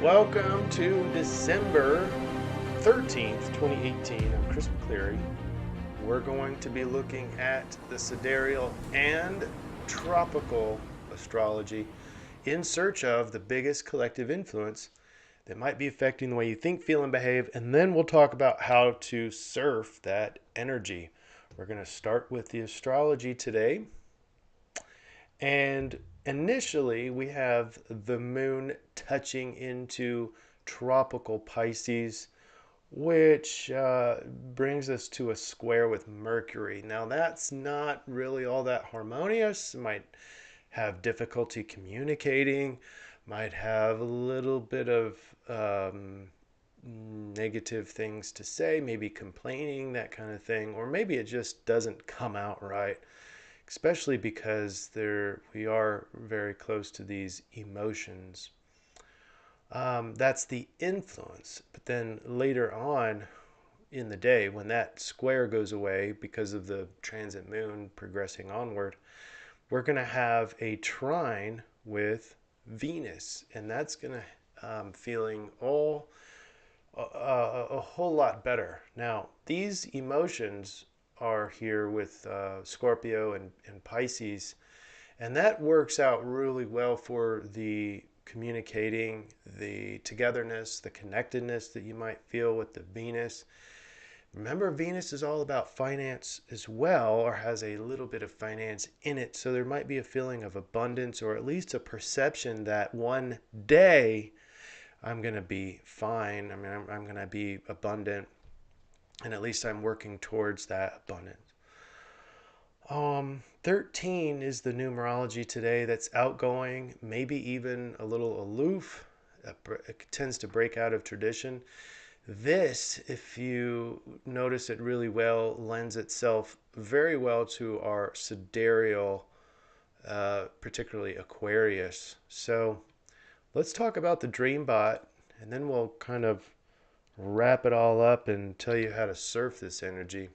Welcome to December 13th, 2018. I'm Chris McCleary. We're going to be looking at the sidereal and tropical astrology in search of the biggest collective influence that might be affecting the way you think, feel, and behave. And then we'll talk about how to surf that energy. We're going to start with the astrology today. And initially, we have the moon touching into tropical Pisces, which brings us to a square with Mercury. Now, that's not really all that harmonious. It might have difficulty communicating, might have a little bit of negative things to say, maybe complaining, that kind of thing, or maybe it just doesn't come out right, especially because we are very close to these emotions. That's the influence. But then later on in the day, when that square goes away because of the transit moon progressing onward, we're going to have a trine with Venus, and that's going to feeling a whole lot better. Now, these emotions are here with Scorpio and Pisces, and that works out really well for the communicating, the togetherness, the connectedness that you might feel with the Venus. Remember, Venus is all about finance as well, or has a little bit of finance in it, so there might be a feeling of abundance, or at least a perception that one day I'm going to be fine. I mean, I'm going to be abundant, and at least I'm working towards that abundance. 13 is the numerology today that's outgoing, maybe even a little aloof. It tends to break out of tradition. This, if you notice it really well, lends itself very well to our sidereal, particularly Aquarius. So let's talk about the dream bot, and then we'll kind of wrap it all up and tell you how to surf this energy.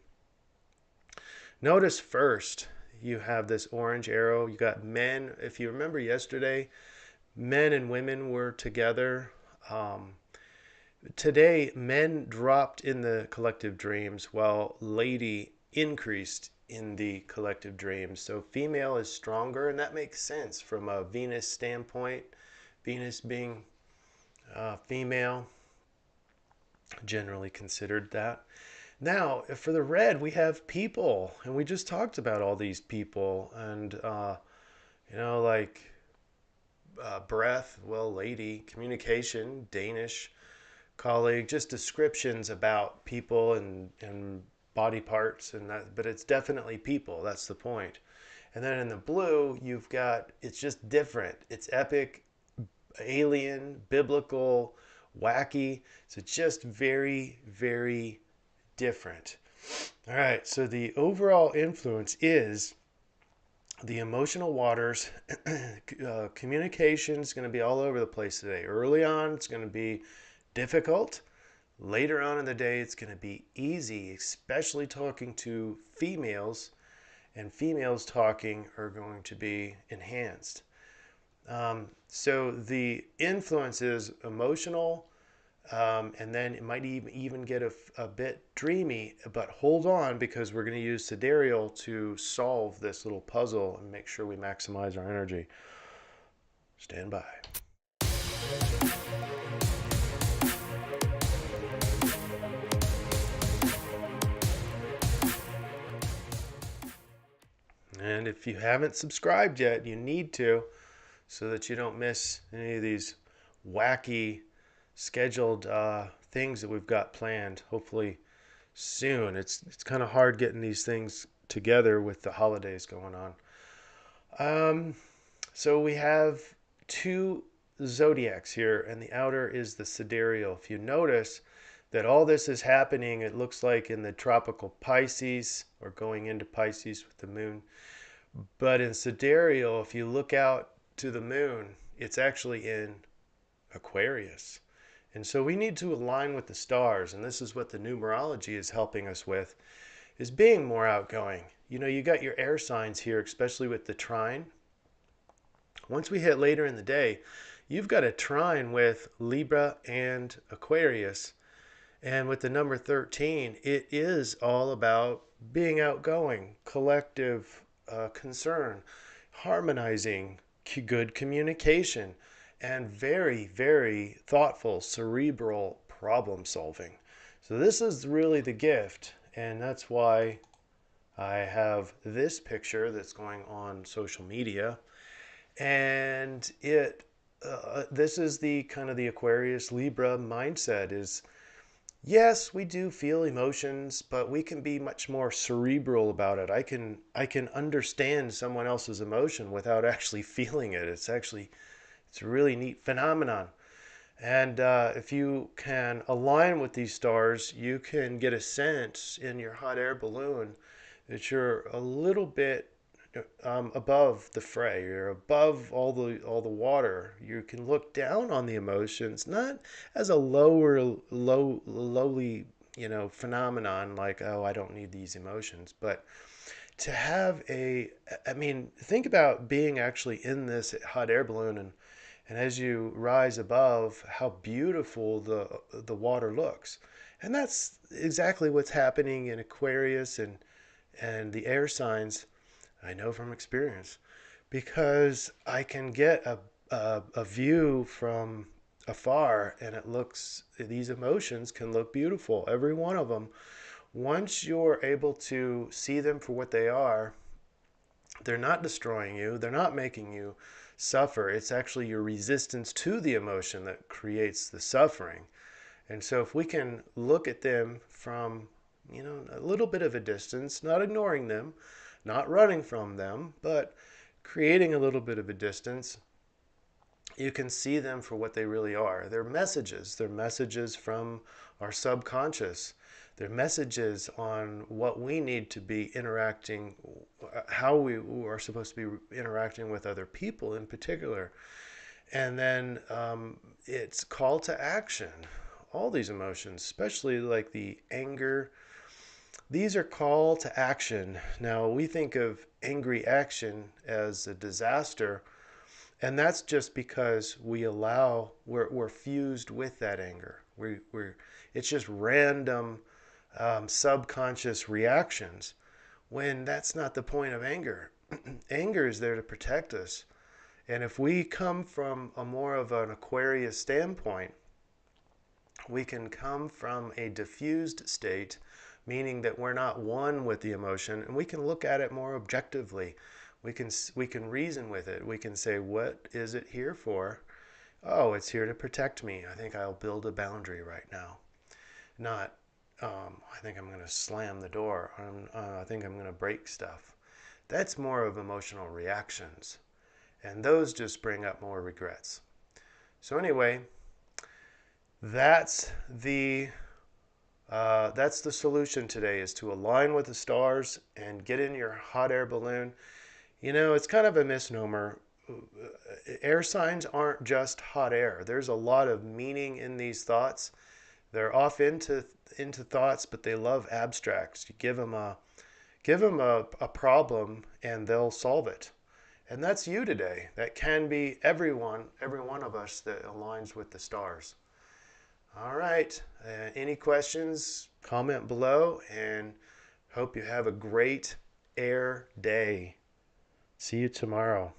Notice first, you have this orange arrow. You got men. If you remember yesterday, men and women were together. Today, men dropped in the collective dreams while lady increased in the collective dreams. So female is stronger, and that makes sense from a Venus standpoint. Venus being female, generally considered that. Now, for the red, we have people, and we just talked about all these people, and like breath, well, lady, communication, Danish, colleague, just descriptions about people and body parts, and that. But it's definitely people. That's the point. And then in the blue, you've got, it's just different. It's epic, alien, biblical, wacky. So it's just very, very different. All right, so the overall influence is the emotional waters. Communication is going to be all over the place today. Early on, it's going to be difficult. Later on in the day, it's going to be easy, especially talking to females, and females talking are going to be enhanced. So the influence is emotional, and then it might even get a bit dreamy, but hold on, because we're going to use sidereal to solve this little puzzle and make sure we maximize our energy. Stand by. And if you haven't subscribed yet, you need to, so that you don't miss any of these wacky scheduled things that we've got planned, hopefully soon. It's kind of hard getting these things together with the holidays going on. So we have two zodiacs here, and the outer is the sidereal. If you notice that all this is happening, it looks like in the tropical Pisces, or going into Pisces with the moon. But in sidereal, if you look out to the moon, it's actually in Aquarius. And so we need to align with the stars, and this is what the numerology is helping us with, is being more outgoing. You got your air signs here, especially with the trine. Once we hit later in the day, you've got a trine with Libra and Aquarius. And with the number 13, it is all about being outgoing, collective concern, harmonizing, good communication, and very, very thoughtful, cerebral problem solving. So, this is really the gift. And that's why I have this picture that's going on social media. And this is the kind of the Aquarius Libra mindset is, yes, we do feel emotions, but we can be much more cerebral about it. I can understand someone else's emotion without actually feeling it. It's a really neat phenomenon. And if you can align with these stars, you can get a sense in your hot air balloon that you're a little bit above the fray. You're above all the water. You can look down on the emotions, not as a lowly phenomenon like, oh, I don't need these emotions, but to have I mean, think about being actually in this hot air balloon, and as you rise above, how beautiful the water looks. And that's exactly what's happening in Aquarius and the air signs. I know from experience, because I can get a view from afar, and these emotions can look beautiful, every one of them. Once you're able to see them for what they are, they're not destroying you, they're not making you suffer. It's actually your resistance to the emotion that creates the suffering. And so if we can look at them from, a little bit of a distance, not ignoring them, not running from them, but creating a little bit of a distance, you can see them for what they really are. They're messages. They're messages from our subconscious. They're messages on what we need to be interacting, how we are supposed to be interacting with other people in particular. And then it's call to action. All these emotions, especially like the anger, these are call to action. Now, we think of angry action as a disaster, and that's just because we're fused with that anger. It's just random subconscious reactions, when that's not the point of anger. Anger is there to protect us. And if we come from a more of an Aquarius standpoint, we can come from a diffused state, meaning that we're not one with the emotion, and we can look at it more objectively. We can reason with it. We can say, what is it here for? Oh, it's here to protect me. I think I'll build a boundary right now. Not, I think I'm going to slam the door. I think I'm going to break stuff. That's more of emotional reactions, and those just bring up more regrets. So anyway, that's the solution today, is to align with the stars and get in your hot air balloon. It's kind of a misnomer. Air signs aren't just hot air. There's a lot of meaning in these thoughts. They're off into thoughts, but they love abstracts. You give them a problem, and they'll solve it. And that's you today. That can be every one of us that aligns with the stars. All right. Any questions? Comment below, and hope you have a great air day. See you tomorrow.